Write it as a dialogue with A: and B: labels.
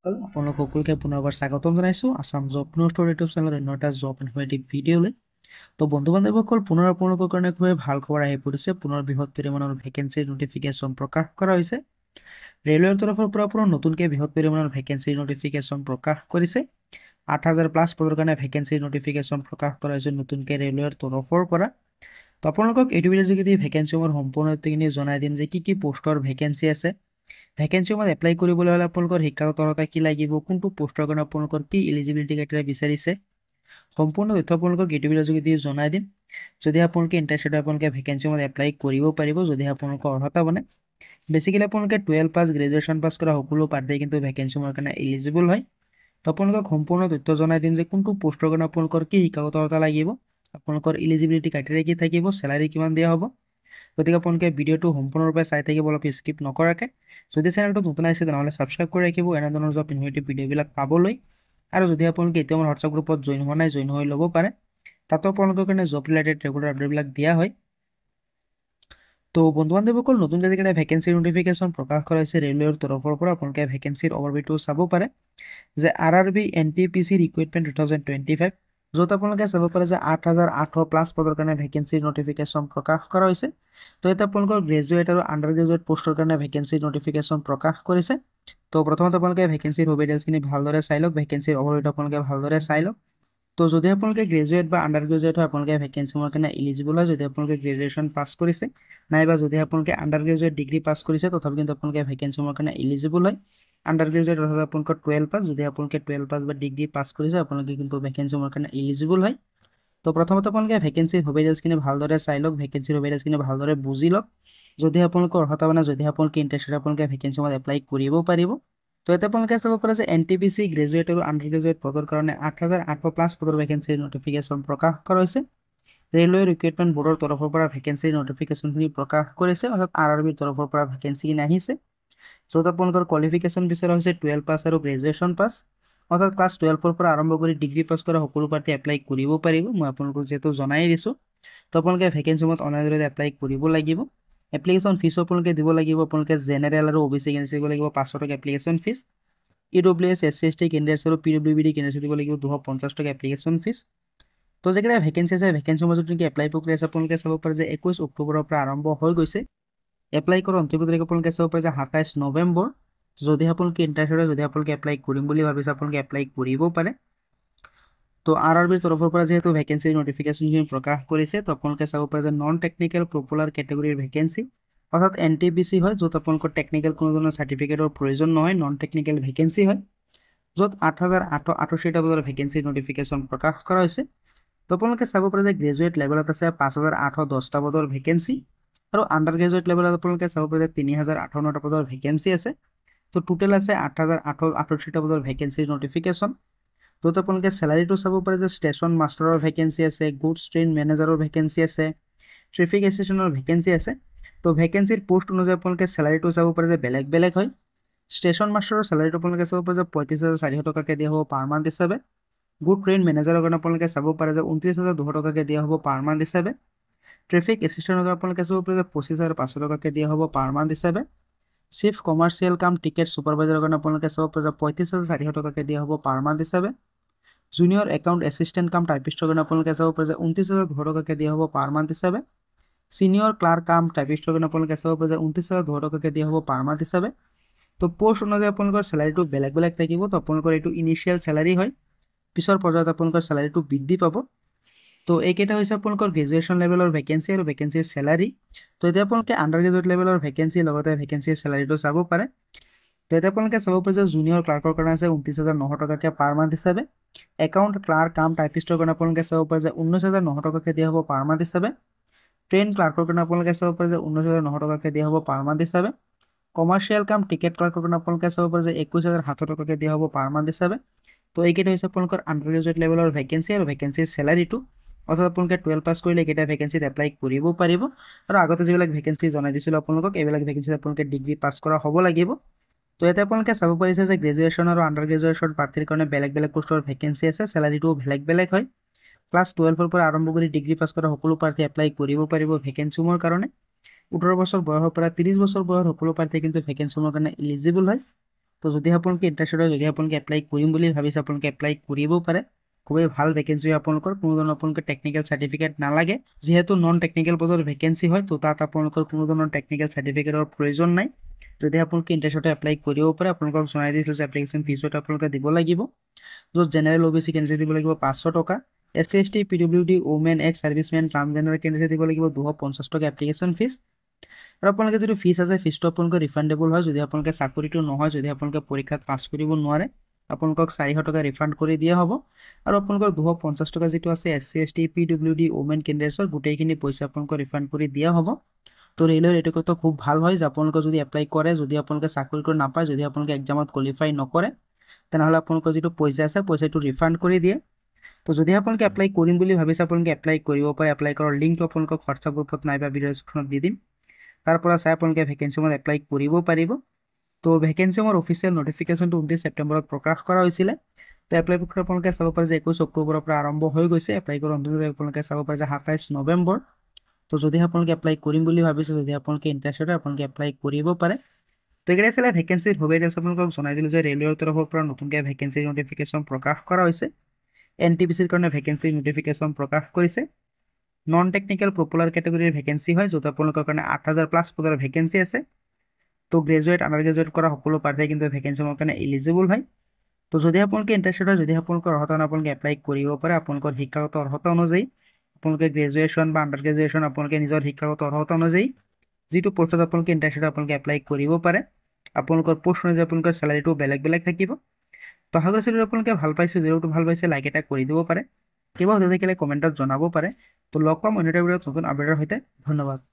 A: আপোনালোক সকলোকে পুনৰবাৰ স্বাগতম জনাইছোঁ আছাম জব নিউজ ইউটিউব চেনেলৰ অন্য এটা জব ইনফৰ্মেটিভ ভিডিঅ'লৈ। তো বন্ধু বান্ধৱীসকল, পুনৰ আপোনালোকৰ কাৰণে খুবেই ভাল খবৰ আহি পৰিছে। পুনৰ বৃহৎ পৰিমাণৰ ভেকেঞ্চিৰ নটিফিকেশ্যন প্ৰকাশ কৰা হৈছে। ৰেলৱেৰ তৰফৰ পৰা পুনৰ নতুনকৈ বৃহৎ পৰিমাণৰ ভেকেঞ্চিৰ নটিফিকেশ্যন প্ৰকাশ কৰিছে। 8,000+ পদৰ কাৰণে ভেকেঞ্চিৰ নটিফিকেশ্যন প্ৰকাশ কৰা হৈছে নতুনকৈ ৰেলৱেৰ তৰফৰ পৰা। তো আপোনালোকক এইটো ভিডিঅ'ৰ যোগেদি ভেকেঞ্চিসমূহৰ সম্পূৰ্ণখিনি জনাই দিম যে কি পোষ্টৰ ভেকেঞ্চি আছে। ভেকেঞ্চিসমূহত এপ্লাই কৰিবলৈ হ'লে আপোনালোকৰ শিক্ষাগত অৰ্হতা কি লাগিব, কোনটো পোষ্টৰ কাৰণে আপোনালোকৰ কি এলিজিবিলিটি ক্ৰাইটেৰিয়া বিচাৰিছে, সম্পূৰ্ণ তথ্য আপোনালোকক এইটো ভিডিঅ'ৰ যোগেদি জনাই দিম। যদি আপোনালোকে ইণ্টাৰেষ্টেড হয় আপোনালোকে ভেকেঞ্চিসমূহত এপ্লাই কৰিব পাৰিব যদি আপোনালোকৰ অৰ্হতা বনে। বেচিকেলি আপোনালোকে 12 পাছ গ্ৰেজুৱেশ্যন পাছ কৰা সকলো প্ৰাৰ্থী কিন্তু ভেকেঞ্চিসমূহৰ কাৰণে এলিজিবল হয়। তো আপোনালোকক সম্পূৰ্ণ তথ্য জনাই দিম যে কোনটো পোষ্টৰ কাৰণে আপোনালোকৰ কি শিক্ষাগত অৰ্হতা লাগিব, আপোনালোকৰ এলিজিবিলিটি ক্ৰাইটেৰিয়া কি থাকিব, চেলাৰী কিমান দিয়া হ'ব। গতিকে আপোনালোকে ভিডিঅ'টো সম্পূৰ্ণৰূপে চাই থাকিব, অলপ স্কিপ নকৰাকৈ। যদি চেনেলটো নতুন আহিছে তেনেহ'লে ছাবস্ক্ৰাইব কৰি ৰাখিব এনেধৰণৰ জব ইনফৰ্মেটিভ ভিডিঅ'বিলাক পাবলৈ। আৰু যদি আপোনালোকে এতিয়া মোৰ হোৱাটছআপ গ্ৰুপত জইন হোৱা নাই, জইন হৈ ল'ব পাৰে। তাতো আপোনালোকৰ কাৰণে জব ৰিলেটেড ৰেগুলাৰ আপডেটবিলাক দিয়া হয়। তো বন্ধু বান্ধৱীসকল, নতুনকৈ যিকেইটা ভেকেঞ্চিৰ নটিফিকেশ্যন প্ৰকাশ কৰা হৈছে ৰেলৱেৰ তৰফৰ পৰা, আপোনালোকে ভেকেঞ্চিৰ অভাৰভিউটো চাব পাৰে যে RRB NTPC ৰিক্ৰুইটমেণ্ট 2025, য'ত আপোনালোকে চাব পাৰে যে 8,800+ পদৰ কাৰণে ভেকেঞ্চিৰ নটিফিকেশ্যন প্ৰকাশ কৰা হৈছে। তো এতিয়া আপোনালোকৰ গ্ৰেজুৱেট আৰু আণ্ডাৰ গ্ৰেজুৱেট পোষ্টৰ কাৰণে ভেকেঞ্চিৰ নটিফিকেশ্যন প্ৰকাশ কৰিছে। তো প্ৰথমতে আপোনালোকে ভেকেঞ্চিৰ ডিটেইলছখিনি ভালদৰে চাই লওক, ভেকেঞ্চিৰ অভাৰভিউটো আপোনালোকে ভালদৰে চাই লওক। তো যদি আপোনালোকে গ্ৰেজুৱেট বা আণ্ডাৰ গ্ৰেজুৱেট হয় আপোনালোকে ভেকেঞ্চিসমূহৰ কাৰণে এলিজিবল হয় যদি আপোনালোকে গ্ৰেজুৱেশ্যন পাছ কৰিছে, নাইবা যদি আপোনালোকে আণ্ডাৰ গ্ৰেজুৱেট ডিগ্ৰী পাছ কৰিছে তথাপি কিন্তু আপোনালোকে ভেকেঞ্চিসমূহৰ কাৰণে এলিজিবল হয়। আণ্ডাৰ গ্ৰেজুৱেট অৰ্থাৎ আপোনালোকৰ 12 পাছ, যদি আপোনালোকে 12 পাছ বা ডিগ্ৰী পাছ কৰিছে আপোনালোকে কিন্তু ভেকেঞ্চিসমূহৰ কাৰণে এলিজিবল হয়। তো প্ৰথমতে আপোনালোকে ভেকেঞ্চিৰ ডিটেইলছখিনি ভালদৰে চাই লওক, ভেকেঞ্চিৰ ডিটেইলছখিনি ভালদৰে বুজি লওক। যদি আপোনালোকৰ অৰ্হতা মানে যদি আপোনালোকে ইণ্টাৰেষ্টেড আপোনালোকে ভেকেঞ্চিসমূহত এপ্লাই কৰিব পাৰিব। তো এতিয়া আপোনালোকে চাব পাৰে যে NTPC গ্ৰেজুৱেট আৰু আণ্ডাৰ গ্ৰেজুৱেট পদৰ কাৰণে 8,800+ পদৰ ভেকেঞ্চিৰ নটিফিকেশ্যন প্ৰকাশ কৰা হৈছে। ৰেলৱে ৰিক্ৰুইটমেণ্ট বৰ্ডৰ তৰফৰ পৰা ভেকেঞ্চিৰ নটিফিকেশ্যনখিনি প্ৰকাশ কৰিছে, অৰ্থাৎ RRBৰ তৰফৰ পৰা ভেকেঞ্চিখিনি আহিছে। য'ত আপোনালোকৰ কোৱালিফিকেশ্যন বিচৰা হৈছে 12 পাছ আৰু গ্ৰেজুৱেশ্যন পাছ, অৰ্থাৎ ক্লাছ 12ৰ পৰা আৰম্ভ কৰি ডিগ্ৰী পাছ কৰা সকলো প্ৰাৰ্থী এপ্লাই কৰিব পাৰিব। মই আপোনালোকক যিহেতু জনাই দিছোঁ। তো আপোনালোকে ভেকেঞ্চিসমূহত অনলাইন জৰিয়তে এপ্লাই কৰিব লাগিব। এপ্লিকেশ্যন ফিজো আপোনালোকে দিব লাগিব। আপোনালোকে জেনেৰেল আৰু OBC কেণ্ডিডেটছ দিব লাগিব 500 টকা application fees. EWS SC/ST candidates আৰু PWBD কেণ্ডিডেটছ দিব লাগিব 250 টকা এপ্লিকেশ্যন ফিজ। তো যিকেইটা ভেকেঞ্চি আছে ভেকেঞ্চিসমূহত যদি এপ্লাই প্ৰক্ৰিয়া আছে আপোনালোকে চাব পাৰে যে 21 অক্টোবৰৰ পৰা আৰম্ভ হৈ গৈছে। এপ্লাই কৰাৰ অন্তিম তাৰিখ আপোনালোকে চাব পাৰে যে 27 নৱেম্বৰ। যদি আপোনালোকে ইণ্টাৰেষ্টেড হয়, যদি আপোনালোকে এপ্লাই কৰিম বুলি ভাবিছে আপোনালোকে এপ্লাই কৰিব পাৰে। তো RRBৰ তৰফৰ পৰা যিহেতু ভেকেঞ্চিৰ নটিফিকেশ্যনখিনি প্ৰকাশ কৰিছে, তো আপোনালোকে চাব পাৰে যে নন টেকনিকেল পপুলাৰ কেটেগৰীৰ ভেকেঞ্চি, অৰ্থাৎ NTPC হয়, য'ত আপোনালোকৰ টেকনিকেল কোনো ধৰণৰ চাৰ্টিফিকেটৰ প্ৰয়োজন নহয়, নন টেকনিকেল ভেকেঞ্চি হয়, য'ত 8,888টা পদৰ ভেকেঞ্চিৰ নটিফিকেশ্যন প্ৰকাশ কৰা হৈছে। তো আপোনালোকে চাব পাৰে যে গ্ৰেজুৱেট লেভেলত আছে 5,810টা পদৰ ভেকেঞ্চি, আৰু আণ্ডাৰ গ্ৰেজুৱেট লেভেলত আপোনালোকে চাব পাৰে যে 3,058টা পদৰ ভেকেঞ্চি আছে। তো টোটেল আছে 8,888টা পদৰ ভেকেঞ্চিৰ নটিফিকেশ্যন, য'ত আপোনালোকে চেলাৰীটো চাব পাৰে যে ষ্টেচন মাষ্টাৰৰ ভেকেঞ্চি আছে, গুডছ ট্ৰেইন মেনেজাৰৰ ভেকেঞ্চি আছে, ট্ৰেফিক এছিষ্টেণ্টৰ ভেকেঞ্চি আছে। তো ভেকেঞ্চিৰ পোষ্ট অনুযায়ী আপোনালোকে চেলাৰীটো চাব পাৰে যে বেলেগ বেলেগ হয়। ষ্টেচন মাষ্টাৰৰ চেলাৰীটো আপোনালোকে চাব পাৰে যে 35,400 টকাকৈ দিয়া হ'ব পাৰ মান্থ হিচাপে। গুড ট্ৰেইন মেনেজাৰৰ কাৰণে আপোনালোকে চাব পাৰে যে 29,200 টকাকৈ দিয়া হ'ব পাৰ মান্থ হিচাপে। ট্ৰেফিক এছিষ্টেণ্টৰ কাৰণে আপোনালোকে চাব পাৰে যে 25,500 টকাকৈ দিয়া হ'ব পাৰ মান্থ হিচাপে। চিফ কমাৰ্চিয়েল কাম টিকেট ছুপাৰভাইজাৰৰ কাৰণে আপোনালোকে চাব পাৰে যে 35,400 টকাকৈ দিয়া হ'ব পাৰ মান্থ হিচাপে। জুনিয়ৰ একাউণ্ট এছিষ্টেণ্ট কাম টাইপিষ্টৰ কাৰণে আপোনালোকে চাব পাৰে যে 29,200 টকাকৈ দিয়া হ'ব পাৰ মান্থ হিচাপে। ছিনিয়ৰ ক্লাৰ্ক কাম টাইপিষ্টৰ কাৰণে আপোনালোকে চাব পাৰে যে 29,200 টকাকৈ দিয়া হ'ব পাৰ মান্থ হিচাপে। তো পোষ্ট অনুযায়ী আপোনালোকৰ চেলাৰীটো বেলেগ বেলেগ থাকিব। তো আপোনালোকৰ এইটো ইনিচিয়েল চেলাৰী হয়, পিছৰ পৰ্যায়ত আপোনালোকৰ চেলাৰীটো বৃদ্ধি পাব। তো এইকেইটা হৈছে আপোনালোকৰ গ্ৰেজুৱেশ্যন লেভেলৰ ভেকেঞ্চি আৰু ভেকেঞ্চিৰ চেলাৰী। তো এতিয়া আপোনালোকে আণ্ডাৰ গ্ৰেজুৱেট লেভেলৰ ভেকেঞ্চি লগতে ভেকেঞ্চিৰ চেলাৰীটো চাব পাৰে। তো এতিয়া আপোনালোকে চাব পাৰে যে জুনিয়ৰ ক্লাৰ্কৰ কাৰণে আছে 29,900 টকাকৈ পাৰ মান্থ হিচাপে। একাউণ্ট ক্লাৰ্ক কাম টাইপিষ্টৰ কাৰণে আপোনালোকে চাব পাৰে যে 19,900 টকাকৈ দিয়া হ'ব পাৰ মান্থ হিচাপে। ট্ৰেইন ক্লাৰ্কৰ কাৰণে আপোনালোকে চাব পাৰে যে 19,900 টকাকৈ দিয়া হ'ব পাৰ মান্থ হিচাপে। কমাৰ্চিয়েল কাম টিকেট ক্লাৰ্কৰ কাৰণে আপোনালোকে চাব পাৰে যে 21,700 টকাকৈ দিয়া হ'ব পাৰ মান্থ হিচাপে। তো এইকেইটা হৈছে আপোনালোকৰ আণ্ডাৰ গ্ৰেজুৱেট লেভেলৰ ভেকেঞ্চি আৰু ভেকেঞ্চিৰ চেলাৰীটো, অৰ্থাৎ আপোনালোকে 12 পাছ কৰিলে এইকেইটা ভেকেঞ্চিত এপ্লাই কৰিব পাৰিব। আৰু আগতে যিবিলাক ভেকেঞ্চি জনাই দিছিলোঁ আপোনালোকক, এইবিলাক ভেকেঞ্চিত আপোনালোকে ডিগ্ৰী পাছ কৰা হ'ব লাগিব। তো ইয়াতে আপোনালোকে চাব পাৰিছে যে গ্ৰেজুৱেশ্যন আৰু আণ্ডাৰ গ্ৰেজুৱেশ্যন প্ৰাৰ্থীৰ কাৰণে বেলেগ বেলেগ পোষ্টৰ ভেকেঞ্চি আছে, চেলাৰীটোও বেলেগ বেলেগ হয়। ক্লাছ 12ৰ পৰা আৰম্ভ কৰি ডিগ্ৰী পাছ কৰা সকলো প্ৰাৰ্থী এপ্লাই কৰিব পাৰিব ভেকেঞ্চিসমূহৰ কাৰণে। 18 বছৰ বয়সৰ পৰা 30 বছৰ বয়সৰ সকলো প্ৰাৰ্থী কিন্তু ভেকেঞ্চিসমূহৰ কাৰণে এলিজিবল হয়। তো যদি আপোনালোকে ইণ্টাৰেষ্টেড হয়, যদি আপোনালোকে এপ্লাই কৰিম বুলি ভাবিছে, আপোনালোকে এপ্লাই কৰিবও পাৰে। খুবেই ভাল ভেকেঞ্চি হয় আপোনালোকৰ, কোনো ধৰণৰ আপোনালোকে টেকনিকেল চাৰ্টিফিকেট নালাগে। যিহেতু নন টেকনিকেল পদৰ ভেকেঞ্চি হয়, তো তাত আপোনালোকৰ কোনো ধৰণৰ টেকনিকেল চাৰ্টিফিকেটৰ প্ৰয়োজন নাই। যদি আপোনালোকে ইণ্টাৰেষ্টেড হয় এপ্লাই কৰিব পাৰে। আপোনালোকক জনাই দিছিলোঁ যে এপ্লিকেশ্যন ফিজত আপোনালোকে দিব লাগিব, য'ত জেনেৰেল OBC কেণ্ডিডেট দিব লাগিব 500 টকা, SC ST PWD women x servicemen transgender candidate দিব লাগিব 250 টকা এপ্লিকেশ্যন ফিজ। আৰু আপোনালোকে যদি ফিজ আছে, ফিজটো আপোনালোকে ৰিফাণ্ডেবল হয়। যদি আপোনালোকে চাকৰিটো নহয়, যদি আপোনালোকে পৰীক্ষাত পাছ কৰিব নোৱাৰে, আপোনালোকক 400 টকা ৰিফাণ্ড কৰি দিয়া হ'ব। আৰু আপোনালোকৰ 250 টকা যিটো আছে SC ST PWD ওমেন কেণ্ডিডেটছৰ গোটেইখিনি পইচা আপোনালোকক ৰিফাণ্ড কৰি দিয়া হ'ব। তো ৰেলৱেৰ এইটো কথা খুব ভাল হয় যে আপোনালোকে যদি এপ্লাই কৰে, যদি আপোনালোকে চাকৰিটো নাপায়, যদি আপোনালোকে এক্সামত কোৱালিফাই নকৰে, তেনেহ'লে আপোনালোকৰ যিটো পইচা আছে পইচাটো ৰিফাণ্ড কৰি দিয়ে। তো যদি আপোনালোকে এপ্লাই কৰিম বুলি ভাবিছে, আপোনালোকে এপ্লাই কৰিব পাৰে। এপ্লাই কৰাৰ লিংকটো আপোনালোকক হোৱাটছআপ গ্ৰুপত নাইবা ভিডিঅ' ডেছক্ৰিপশ্যনত দি দিম। তাৰ পৰা চাই আপোনালোকে ভেকেঞ্চিসমূহত এপ্লাই কৰিব পাৰিব। তো ভেকেঞ্চিসমূহৰ অফিচিয়েল নটিফিকেশ্যনটো 29 ছেপ্টেম্বৰত প্ৰকাশ কৰা হৈছিলে। তো এপ্লাই প্ৰক্ৰিয়া আপোনালোকে চাব পাৰে যে 21 অক্টোবৰৰ পৰা আৰম্ভ হৈ গৈছে। এপ্লাই কৰাৰ অন্তিম তাৰিখ আপোনালোকে চাব পাৰে যে 27 নৱেম্বৰ। তো যদি আপোনালোকে এপ্লাই কৰিম বুলি ভাবিছে, যদি আপোনালোকে ইণ্টাৰেষ্টেড হয়, আপোনালোকে এপ্লাই কৰিব পাৰে। তো এইকেইটা আছিলে ভেকেঞ্চিৰ সুবিধা। আপোনালোকক জনাই দিলোঁ যে ৰেলৱেৰ তৰফৰ পৰা নতুনকৈ ভেকেঞ্চিৰ নটিফিকেশ্যন প্ৰকাশ কৰা হৈছে। NTPCৰ কাৰণে ভেকেঞ্চিৰ নটিফিকেশ্যন প্ৰকাশ কৰিছে। নন টেকনিকেল পপুলাৰ কেটেগৰীৰ ভেকেঞ্চি হয়, য'ত আপোনালোকৰ কাৰণে 8000+ পদৰ ভেকেঞ্চি আছে। তো গ্ৰেজুৱেট, আণ্ডাৰ গ্ৰেজুৱেট কৰা সকলো প্ৰাৰ্থীয়ে কিন্তু ভেকেঞ্চিৰ কাৰণে এলিজিবল হয়। তো যদি আপোনালোকে ইণ্টাৰেষ্টেড হয়, যদি আপোনালোকৰ অৰ্হতা আপোনালোকে এপ্লাই কৰিব পাৰে। আপোনালোকৰ শিক্ষাগত অৰ্হতা অনুযায়ী আপোনালোকে গ্ৰেজুৱেশ্যন বা আণ্ডাৰ গ্ৰেজুৱেশ্যন আপোনালোকে নিজৰ শিক্ষাগত অৰ্হতা অনুযায়ী যিটো পষ্টত আপোনালোকে ইণ্টাৰেষ্টেড আপোনালোকে এপ্লাই কৰিব পাৰে। আপোনালোকৰ পষ্ট অনুযায়ী আপোনালোকৰ চেলাৰীটো বেলেগ বেলেগ থাকিব। তো আশা কৰিছোঁ যদি আপোনালোকে ভাল পাইছে, ভিডিঅ'টো ভাল পাইছে, লাইক এটা কৰি দিব পাৰে। কিবা সুধা থাকিলে কমেণ্টত জনাব পাৰে। তো লগ পাম অন্য এটা ভিডিঅ'ত নতুন আপডেটৰ সৈতে। ধন্যবাদ।